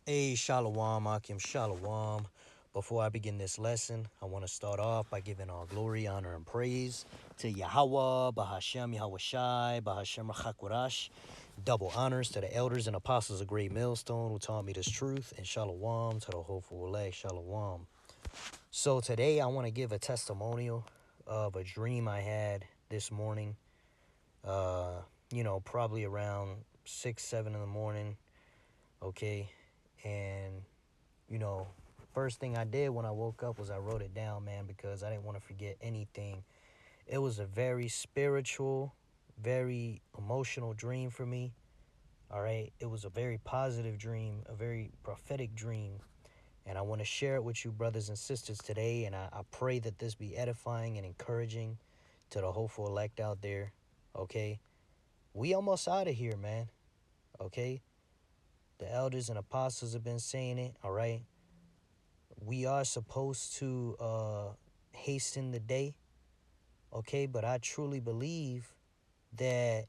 Hey, Shalom, Akim, Shalom. Before I begin this lesson, I want to start off by giving all glory, honor, and praise to Yahweh, Bahashem, Yahweh Shai, Bahashem, Rachakwarash. Double honors to the elders and apostles of Great Millstone who taught me this truth, and Shalom to the hopeful elect, Shalom. So today I want to give a testimonial of a dream I had this morning, probably around 6, 7 in the morning, okay? And first thing I did when I woke up was I wrote it down, man, because I didn't want to forget anything. It was a very spiritual, very emotional dream for me. All right. It was a very positive dream, a very prophetic dream. And I want to share it with you, brothers and sisters, today. And I pray that this be edifying and encouraging to the hopeful elect out there. Okay. We almost out of here, man. Okay. The elders and apostles have been saying it. All right. We are supposed to hasten the day, okay? But I truly believe that,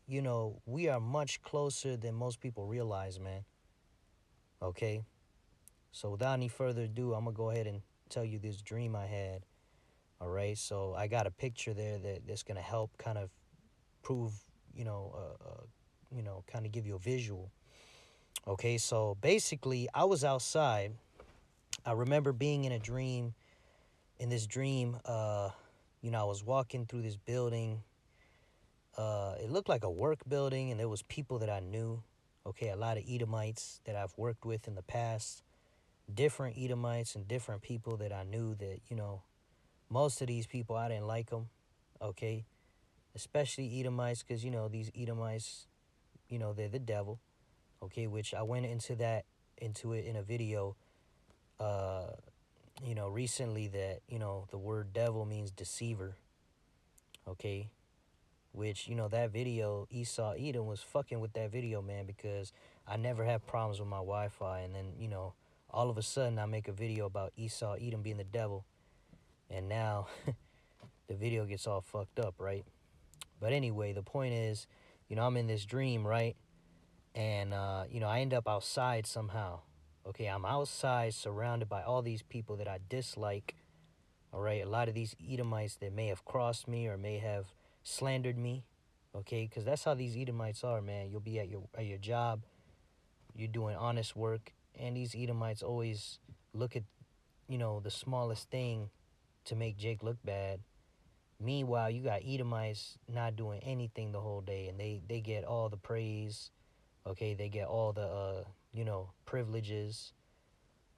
we are much closer than most people realize, man, okay? So without any further ado, I'm going to go ahead and tell you this dream I had, all right? So I got a picture there that's going to help kind of prove, kind of give you a visual, okay? So basically, I was outside. I remember being in a dream. In this dream, I was walking through this building. It looked like a work building, and there was people that I knew. Okay, a lot of Edomites that I've worked with in the past. Different Edomites and different people that I knew that, most of these people, I didn't like them. Okay, especially Edomites because, these Edomites, they're the devil. Okay, which I went into it in a video, uh, recently that, the word devil means deceiver. Okay, which, that video, Esau Edom was fucking with that video, man, because I never have problems with my Wi-Fi. And then, all of a sudden I make a video about Esau Edom being the devil. And now the video gets all fucked up, right? But anyway, the point is, I'm in this dream, right? And, I end up outside somehow. Okay, I'm outside surrounded by all these people that I dislike. All right, a lot of these Edomites that may have crossed me or may have slandered me. Okay, because that's how these Edomites are, man. You'll be at your job, you're doing honest work, and these Edomites always look at, the smallest thing to make Jake look bad. Meanwhile, you got Edomites not doing anything the whole day, and they get all the praise. Okay, they get all the privileges.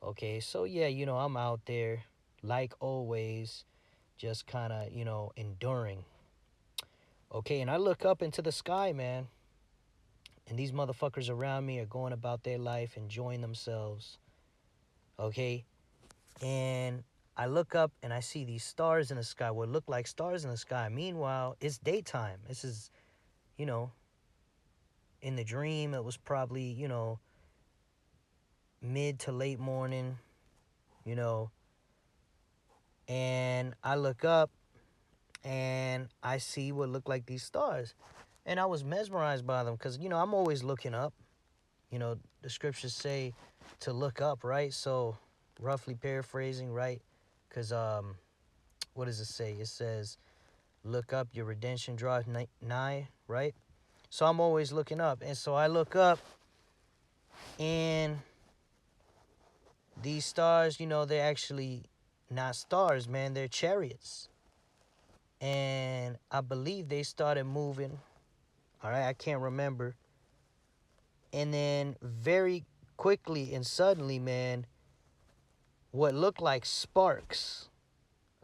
Okay, so yeah, I'm out there like always, just kind of, enduring. Okay, and I look up into the sky, man, and these motherfuckers around me are going about their life, enjoying themselves. Okay, and I look up and I see these stars in the sky, what look like stars in the sky. Meanwhile, it's daytime. This is, you know, in the dream, it was probably, mid to late morning, you know, and I look up and I see what look like these stars. And I was mesmerized by them because, I'm always looking up. The scriptures say to look up, right? So, roughly paraphrasing, right? Because, what does it say? It says, look up, your redemption draws nigh, right? So, I'm always looking up. And so, I look up, and these stars, they're actually not stars, man. They're chariots. And I believe they started moving. All right, I can't remember. And then very quickly and suddenly, man, what looked like sparks,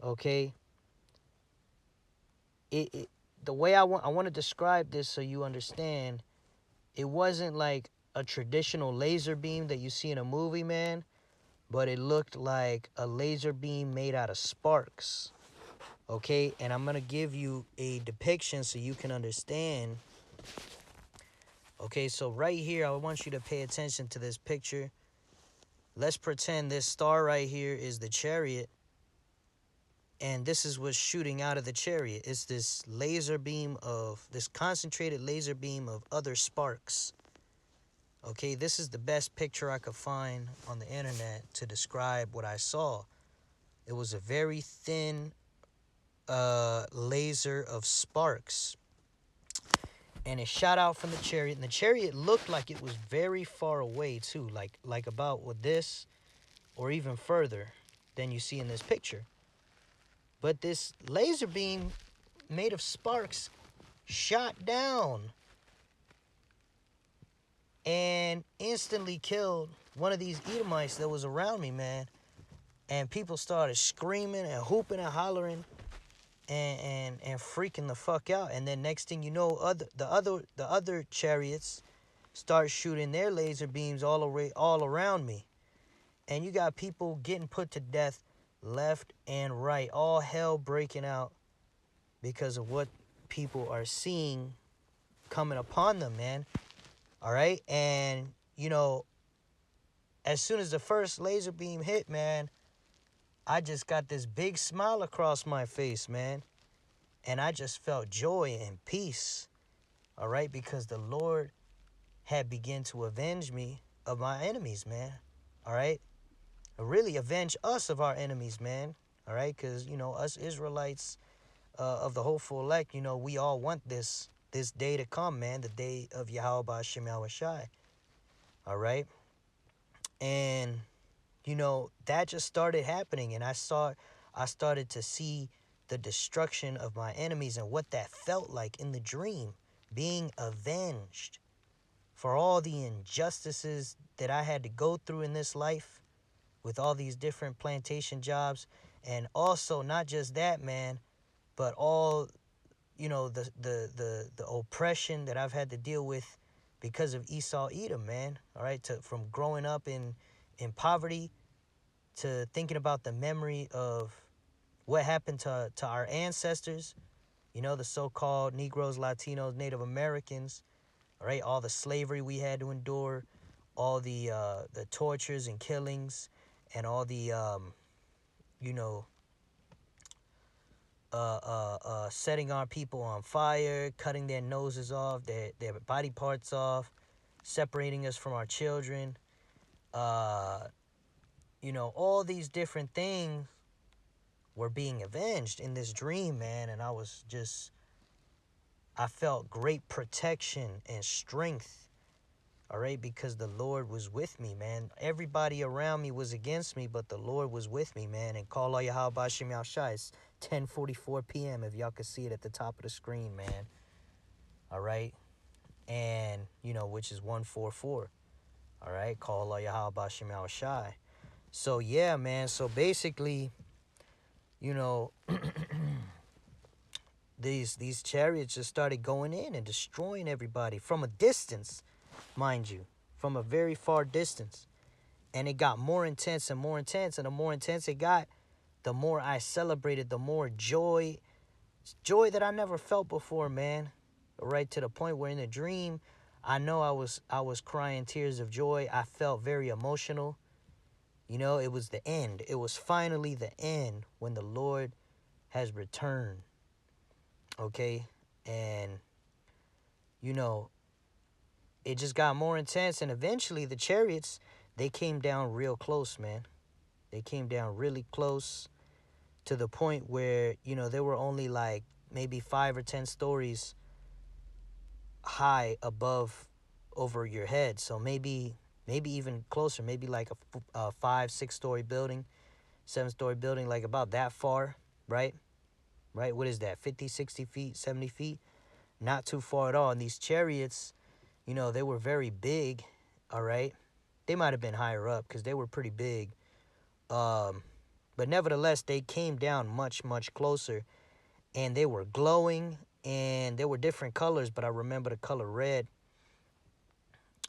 okay? The way I want to describe this so you understand, it wasn't like a traditional laser beam that you see in a movie, man, but it looked like a laser beam made out of sparks, okay? And I'm going to give you a depiction so you can understand. Okay, so right here, I want you to pay attention to this picture. Let's pretend this star right here is the chariot, and this is what's shooting out of the chariot. It's this concentrated laser beam of other sparks. Okay, this is the best picture I could find on the internet to describe what I saw. It was a very thin laser of sparks, and it shot out from the chariot, and the chariot looked like it was very far away too, like about with this or even further than you see in this picture. But this laser beam made of sparks shot down and instantly killed one of these Edomites that was around me, man. And people started screaming and hooping and hollering and freaking the fuck out. And then next thing you know, the other chariots start shooting their laser beams all around me. And you got people getting put to death left and right. All hell breaking out because of what people are seeing coming upon them, man. All right? And, as soon as the first laser beam hit, man, I just got this big smile across my face, man. And I just felt joy and peace, all right? Because the Lord had begun to avenge me of my enemies, man, all right? Really avenge us of our enemies, man, all right? Because, us Israelites of the hopeful elect, we all want this day to come, man, the day of Yahweh Ba'Shem Yahushai, all right? And, that just started happening, and I started to see the destruction of my enemies and what that felt like in the dream, being avenged for all the injustices that I had to go through in this life with all these different plantation jobs. And also not just that, man, but all, the oppression that I've had to deal with because of Esau Edom, man. All right, from growing up in poverty to thinking about the memory of what happened to our ancestors, the so-called Negroes, Latinos, Native Americans, all right, all the slavery we had to endure, all the tortures and killings, and all the you know setting our people on fire, cutting their noses off, their body parts off, separating us from our children, uh, all these different things were being avenged in this dream, man. And I felt great protection and strength, all right, because the Lord was with me, man. Everybody around me was against me, but the Lord was with me, man. And call all Yahweh Ba'Shem Yahushai. It's 10:44 p.m. if y'all can see it at the top of the screen, man. All right, and which is 144. All right, call all Yahweh Ba'Shem Yahushai. So yeah, man. So basically, you know, these chariots just started going in and destroying everybody from a distance, mind you, from a very far distance. And it got more intense and more intense, and the more intense it got, the more I celebrated, the more joy that I never felt before, man. Right, to the point where in the dream, I know I was crying tears of joy. I felt very emotional. It was the end. It was finally the end when the Lord has returned. Okay? And it just got more intense, and eventually the chariots, they came down real close, man. They came down really close to the point where, they were only like maybe 5 or 10 stories high above over your head. So maybe even closer, maybe like a 5-6 story building, 7-story building, like about that far, right? Right? What is that? 50, 60 feet, 70 feet? Not too far at all. And these chariots, they were very big, all right? They might have been higher up because they were pretty big. But nevertheless, they came down much, much closer, and they were glowing, and they were different colors, but I remember the color red.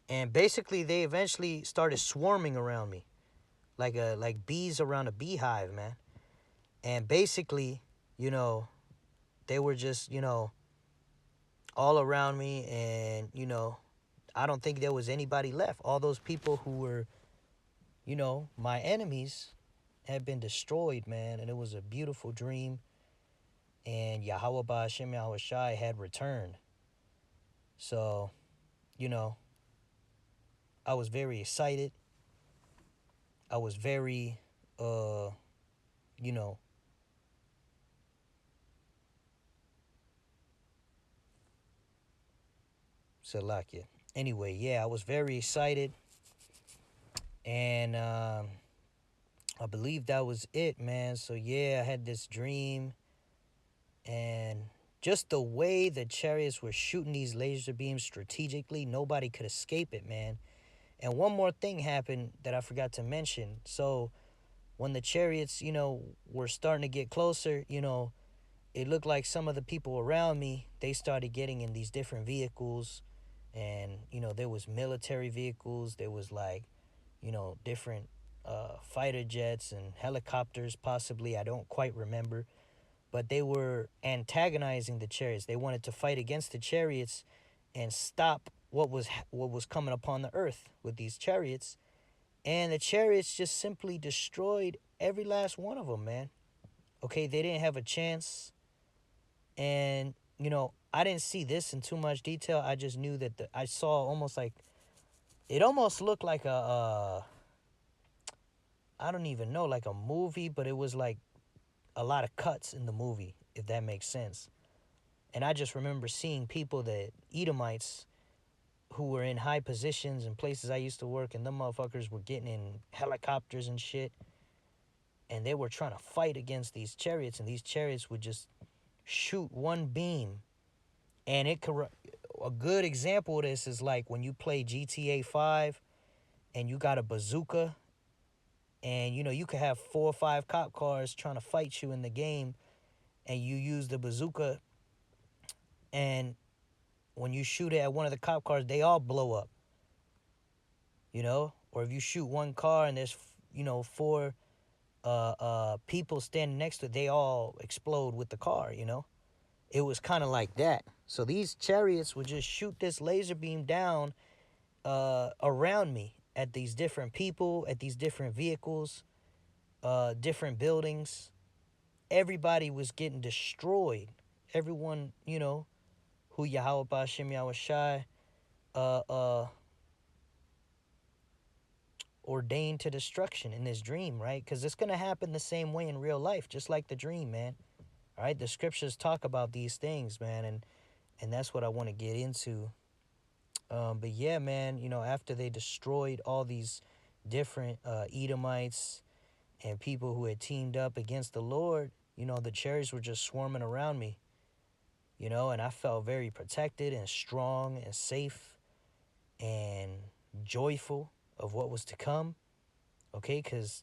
And basically, they eventually started swarming around me, like bees around a beehive, man. And basically, they were just, all around me, and I don't think there was anybody left. All those people who were, my enemies had been destroyed, man. And it was a beautiful dream. And Yahweh Ba'Shem Yahushai had returned. So, you know, I was very excited. I was very, you know, Salakia. Anyway, yeah, I was very excited, and I believe that was it, man. So yeah, I had this dream, and just the way the chariots were shooting these laser beams strategically, nobody could escape it, man. And one more thing happened that I forgot to mention. So when the chariots, were starting to get closer, it looked like some of the people around me, they started getting in these different vehicles. And, there was military vehicles. There was like, different fighter jets and helicopters, possibly. I don't quite remember. But they were antagonizing the chariots. They wanted to fight against the chariots and stop what was coming upon the earth with these chariots. And the chariots just simply destroyed every last one of them, man. Okay, they didn't have a chance. And, I didn't see this in too much detail. I just knew that I saw almost like, it almost looked like I don't even know, like a movie, but it was like a lot of cuts in the movie, if that makes sense. And I just remember seeing people, that Edomites, who were in high positions and places I used to work, and them motherfuckers were getting in helicopters and shit, and they were trying to fight against these chariots, and these chariots would just shoot one beam, and it could. A good example of this is like when you play GTA 5 and you got a bazooka, and you could have 4 or 5 cop cars trying to fight you in the game, and you use the bazooka, and when you shoot it at one of the cop cars, they all blow up, or if you shoot one car and there's 4 people standing next to it, they all explode with the car. It was kind of like that. So these chariots would just shoot this laser beam down around me, at these different people, at these different vehicles, different buildings. Everybody was getting destroyed. Everyone, who Yahweh Ba'Shem Yahweh Shai uh, uh, ordained to destruction in this dream, right? Because it's going to happen the same way in real life, just like the dream, man. All right, the scriptures talk about these things, man, and that's what I want to get into. But yeah, man, after they destroyed all these different Edomites and people who had teamed up against the Lord, the chariots were just swarming around me, and I felt very protected and strong and safe and joyful of what was to come, okay? Because,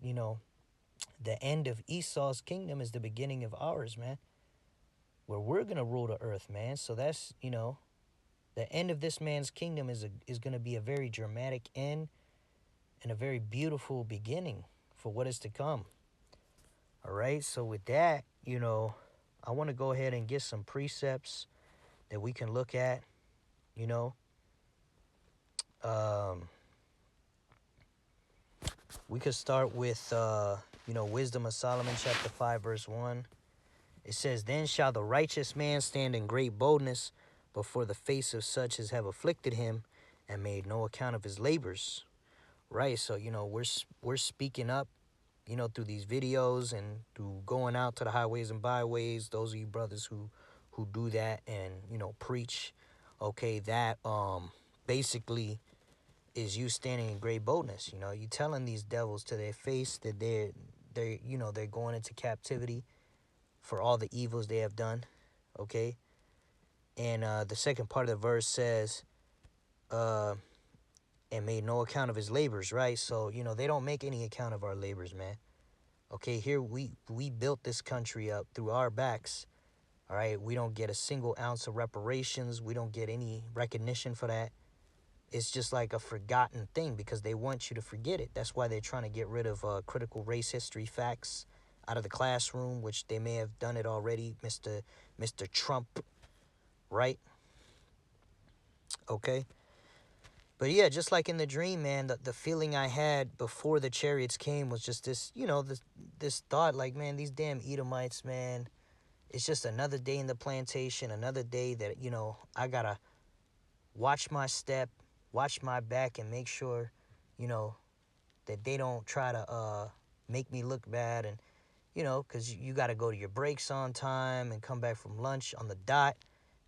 the end of Esau's kingdom is the beginning of ours, man, where we're going to rule the earth, man. So that's, the end of this man's kingdom is going to be a very dramatic end and a very beautiful beginning for what is to come. All right. So with that, I want to go ahead and get some precepts that we can look at, you know. Um, we could start with, Wisdom of Solomon, chapter 5, verse 1. It says, "Then shall the righteous man stand in great boldness before the face of such as have afflicted him and made no account of his labors." Right? So, we're speaking up, through these videos and through going out to the highways and byways. Those of you brothers who do that and, preach, okay, that basically is you standing in great boldness. You telling these devils to their face that they're going into captivity for all the evils they have done, okay? And the second part of the verse says, and made no account of his labors, right? So, they don't make any account of our labors, man. Okay, here we built this country up through our backs, all right? We don't get a single ounce of reparations. We don't get any recognition for that. It's just like a forgotten thing because they want you to forget it. That's why they're trying to get rid of critical race history facts out of the classroom, which they may have done it already, Mr. Trump, right? Okay. But yeah, just like in the dream, man, the feeling I had before the chariots came was just this, this thought like, man, these damn Edomites, man, it's just another day in the plantation, another day that, I gotta watch my step, watch my back and make sure, you know, that they don't try to make me look bad. And, you know, because you got to go to your breaks on time and come back from lunch on the dot.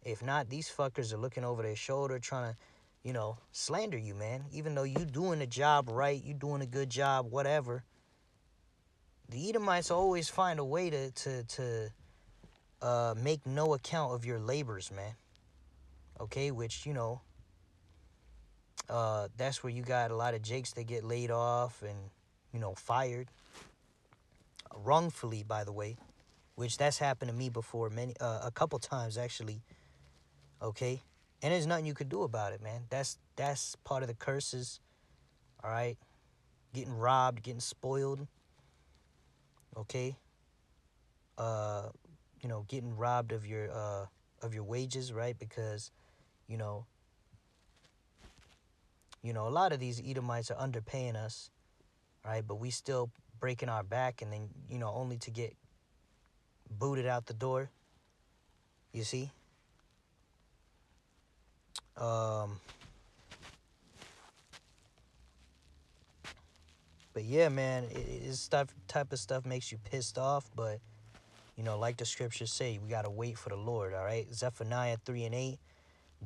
If not, these fuckers are looking over their shoulder trying to, you know, slander you, man. Even though you doing the job right, you doing a good job, whatever. The Edomites always find a way to make no account of your labors, man. Okay, which, you know, that's where you got a lot of Jakes that get laid off and, you know, fired. Wrongfully, by the way. Which that's happened to me before a couple times, actually. Okay? And there's nothing you could do about it, man. That's part of the curses, all right? Getting robbed, getting spoiled, okay? You know, getting robbed of your wages, right? Because, you know, a lot of these Edomites are underpaying us, right? But we still breaking our back, and then, you know, only to get booted out the door. You see? But yeah, man, it's type of stuff makes you pissed off. But, you know, like the scriptures say, we got to wait for the Lord, all right? Zephaniah 3:8.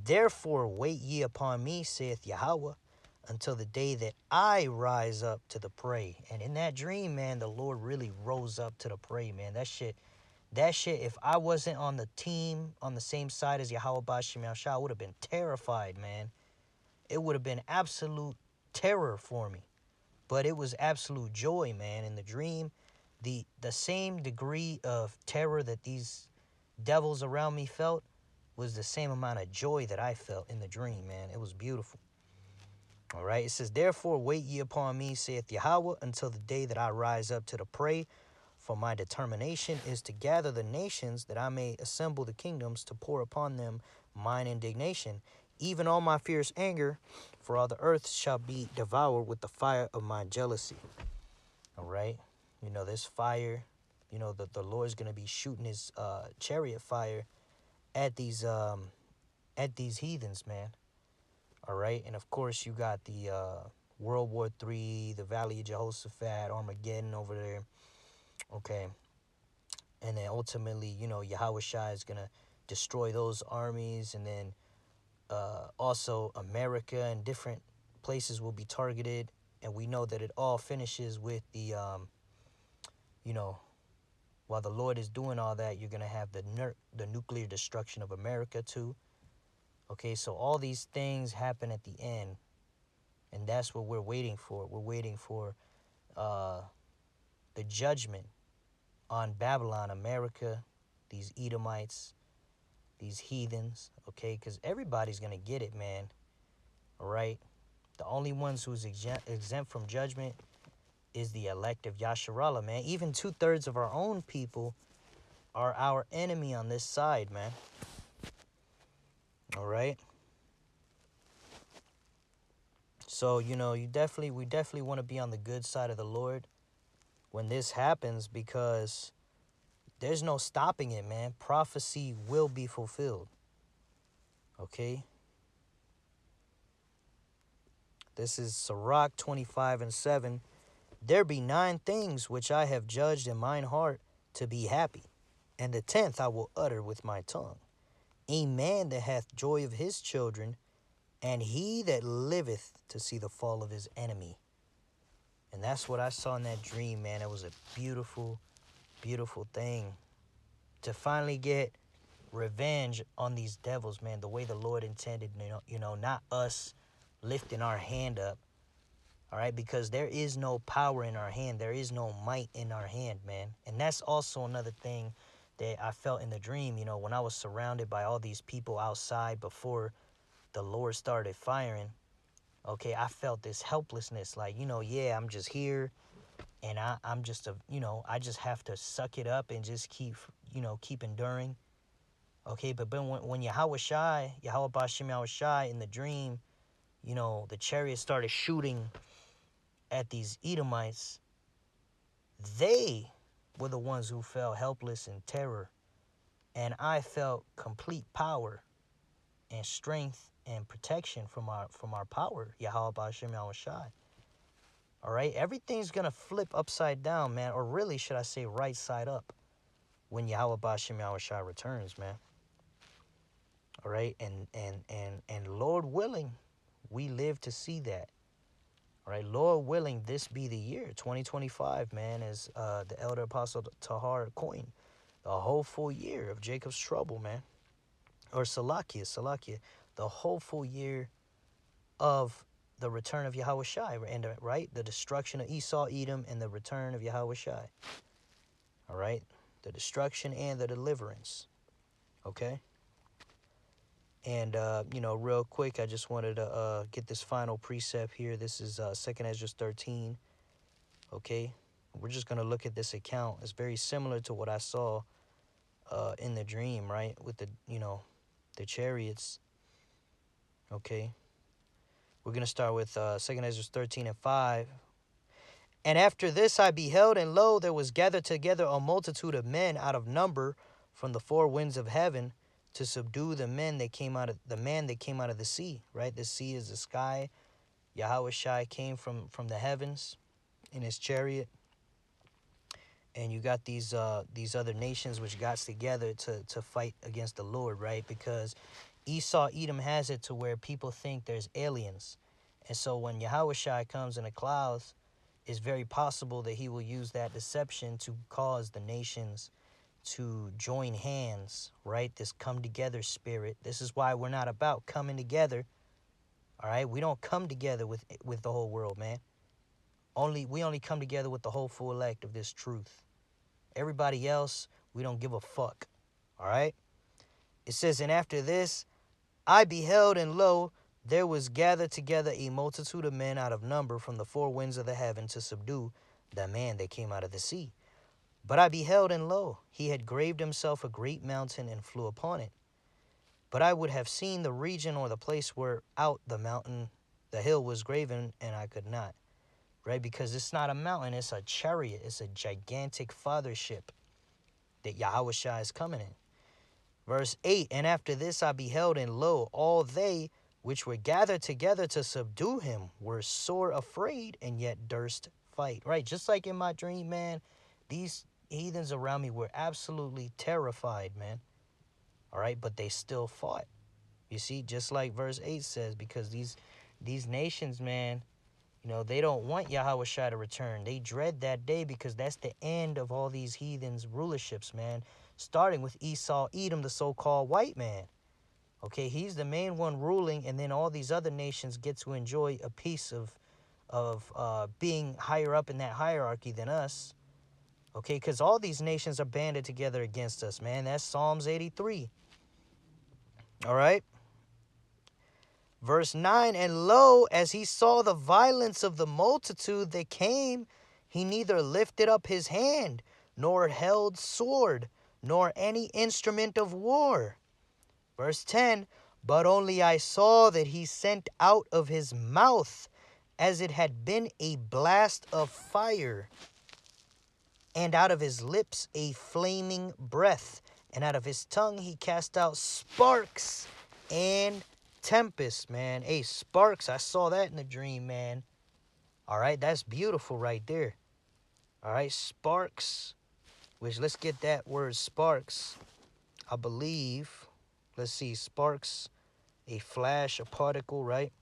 Therefore wait ye upon me, saith Yahweh, until the day that I rise up to the prey. And in that dream, man, the Lord really rose up to the prey, man. That shit, if I wasn't on the team, on the same side as Yahweh Bashim Yahshua, I would have been terrified, man. It would have been absolute terror for me. But it was absolute joy, man. In the dream, the same degree of terror that these devils around me felt was the same amount of joy that I felt in the dream, man. It was beautiful. All right. It says, therefore, wait ye upon me, saith Yahweh, until the day that I rise up to the prey. For my determination is to gather the nations, that I may assemble the kingdoms, to pour upon them mine indignation, even all my fierce anger, for all the earth shall be devoured with the fire of my jealousy. All right. You know, this fire, you know, the Lord's going to be shooting his chariot fire at these heathens, man. All right. And of course, you got the World War III, the Valley of Jehoshaphat, Armageddon over there. Okay. And then ultimately, you know, Yahweh Shai is going to destroy those armies. And then also America and different places will be targeted. And we know that it all finishes with the, you know, while the Lord is doing all that, you're going to have the nuclear destruction of America too. Okay, so all these things happen at the end. And that's what we're waiting for. We're waiting for the judgment on Babylon, America, these Edomites, these heathens, okay? Because everybody's going to get it, man, all right? The only ones who's exempt from judgment is the elect of Yasharallah, man. Even 2/3 of our own people are our enemy on this side, man. All right? So, you know, we definitely want to be on the good side of the Lord when this happens, because there's no stopping it, man. Prophecy will be fulfilled. Okay? This is Sirach 25:7. There be 9 things which I have judged in mine heart to be happy, and the 10th I will utter with my tongue. A man that hath joy of his children, and he that liveth to see the fall of his enemy. And that's what I saw in that dream, man. It was a beautiful, beautiful thing to finally get revenge on these devils, man, the way the Lord intended, not us lifting our hand up, all right, because there is no power in our hand. There is no might in our hand, man. And that's also another thing that I felt in the dream, you know, when I was surrounded by all these people outside before the Lord started firing. Okay, I felt this helplessness, like, you know, yeah, I'm just here, and I'm just I just have to suck it up and just keep enduring. Okay, but when Yahweh Bashim Yahweh Shai in the dream, you know, the Chariots started shooting at these Edomites, they were the ones who fell helpless in terror. And I felt complete power and strength and protection from our power, Yahweh Ba'ashem Yahushai. All right, everything's gonna flip upside down, man, or really, should I say, right side up, when Yahweh Ba'ashem Yahushai returns, man. All right, and Lord willing, we live to see that. All right, Lord willing, this be the year 2025, man, as the elder apostle Tahar coined, the whole full year of Jacob's trouble, man, or Salakia, the whole full year of the return of Yahweh Shai, and right, the destruction of Esau, Edom, and the return of Yahweh Shai. All right, the destruction and the deliverance. Okay. And, real quick, I just wanted to get this final precept here. This is 2nd Ezra 13, okay? We're just going to look at this account. It's very similar to what I saw in the dream, right? With the chariots, okay? We're going to start with 2nd Ezra 13 and 5. And after this I beheld, and lo, there was gathered together a multitude of men out of number from the four winds of heaven, to subdue the man that came out of the sea, right? The sea is the sky. Yahweh Shai came from the heavens in his chariot. And you got these other nations which got together to fight against the Lord, right? Because Esau, Edom has it to where people think there's aliens. And so when Yahweh Shai comes in the clouds, it's very possible that he will use that deception to cause the nations to join hands, right? This come together spirit. This is why we're not about coming together. All right, we don't come together with the whole world, man. We only come together with the whole full elect of this truth. Everybody else, we don't give a fuck. All right. It says, and after this, I beheld, and lo, there was gathered together a multitude of men out of number from the four winds of the heaven, to subdue the man that came out of the sea. But I beheld, and lo, he had graved himself a great mountain and flew upon it. But I would have seen the region or the place where out the hill was graven, and I could not. Right? Because it's not a mountain, it's a chariot. It's a gigantic fathership that Yahweh Shai is coming in. Verse 8, and after this I beheld, and lo, all they which were gathered together to subdue him were sore afraid, and yet durst fight. Right? Just like in my dream, man, these heathens around me were absolutely terrified, man. All right, but they still fought. You see, just like verse 8 says, because these nations, man, they don't want Yahweh Shai to return. They dread that day, because that's the end of all these heathens' rulerships, man. Starting with Esau, Edom, the so-called white man. Okay, he's the main one ruling, and then all these other nations get to enjoy a piece of being higher up in that hierarchy than us. Okay, because all these nations are banded together against us, man. That's Psalms 83. All right. Verse 9, and lo, as he saw the violence of the multitude that came, he neither lifted up his hand, nor held sword, nor any instrument of war. Verse 10, but only I saw that he sent out of his mouth as it had been a blast of fire, and out of his lips a flaming breath, and out of his tongue he cast out sparks and tempest, man. Hey, sparks, I saw that in the dream, man. All right, that's beautiful right there. All right, sparks, which, let's get that word sparks. I believe, let's see, sparks, a flash, a particle, right?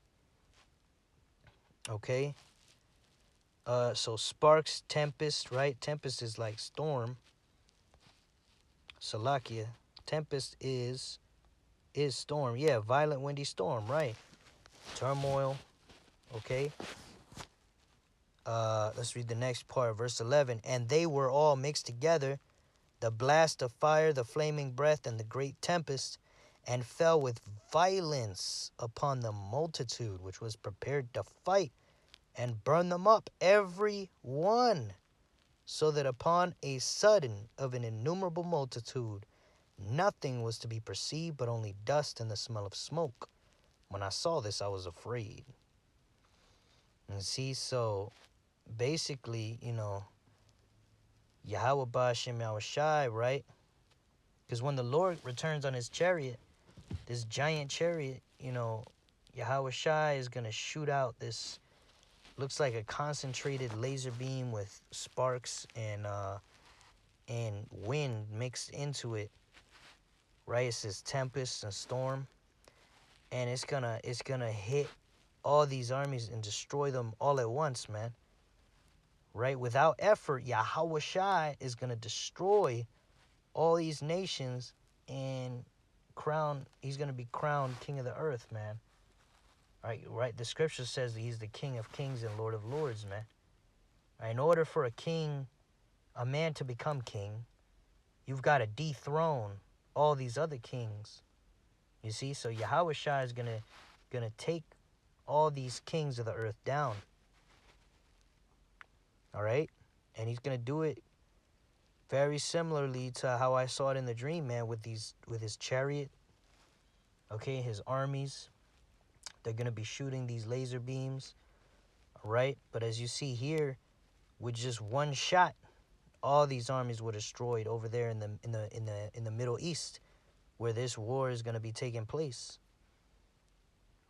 Okay. So sparks, tempest, right? Tempest is like storm. Salakia. Tempest is storm. Yeah, violent windy storm, right? Turmoil. Okay. Let's read the next part, verse 11. And they were all mixed together, the blast of fire, the flaming breath, and the great tempest, and fell with violence upon the multitude which was prepared to fight, and burned them up every one, so that upon a sudden of an innumerable multitude nothing was to be perceived but only dust and the smell of smoke. When I saw this, I was afraid. And see, so basically, Yahweh Ba'ashem Yahweh Shai, right? Because when the Lord returns on his chariot, this giant chariot, Yahweh Shai is going to shoot out this, looks like a concentrated laser beam with sparks and wind mixed into it, right? It says tempest and storm, and it's gonna hit all these armies and destroy them all at once, man. Right? Without effort, Yahweh Shai is gonna destroy all these nations and he's gonna be crowned king of the earth, man. Right? The scripture says that he's the King of Kings and Lord of Lords, man. Right? In order for a man to become king, you've got to dethrone all these other kings. You see? So Yahweh Shai is gonna take all these kings of the earth down. All right? And he's gonna do it very similarly to how I saw it in the dream, man, with his chariot, okay, his armies. They're gonna be shooting these laser beams, all right? But as you see here, with just one shot, all these armies were destroyed over there in the Middle East, where this war is gonna be taking place.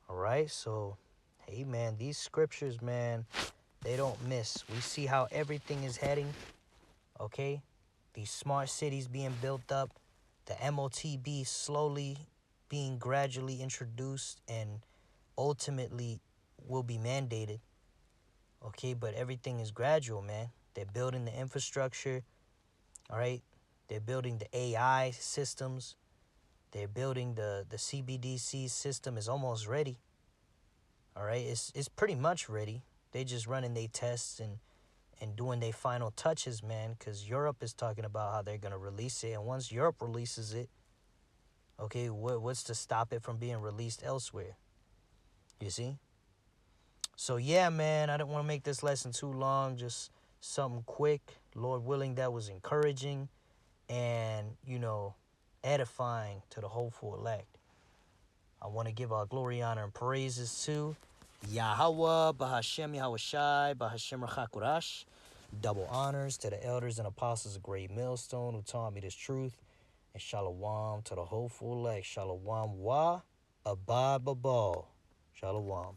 All right, so hey, man, these scriptures, man, they don't miss. We see how everything is heading, okay? These smart cities being built up, the MOTB slowly being gradually introduced and ultimately will be mandated, okay? But everything is gradual, man. They're building the infrastructure, all right? They're building the AI systems. They're building the CBDC system is almost ready, all right? It's pretty much ready. They just running their tests and doing their final touches, man, because Europe is talking about how they're going to release it. And once Europe releases it, okay, what's to stop it from being released elsewhere? You see? So, yeah, man, I don't want to make this lesson too long. Just something quick, Lord willing, that was encouraging and, edifying to the hopeful elect. I want to give our glory, honor, and praises to Yahweh, Bahashem Yahweh Shai, Bahashem Rachakurash. Double honors to the elders and apostles of Great Millstone who taught me this truth. And shalom to the hopeful elect. Shalom wa abad babal. Shalom.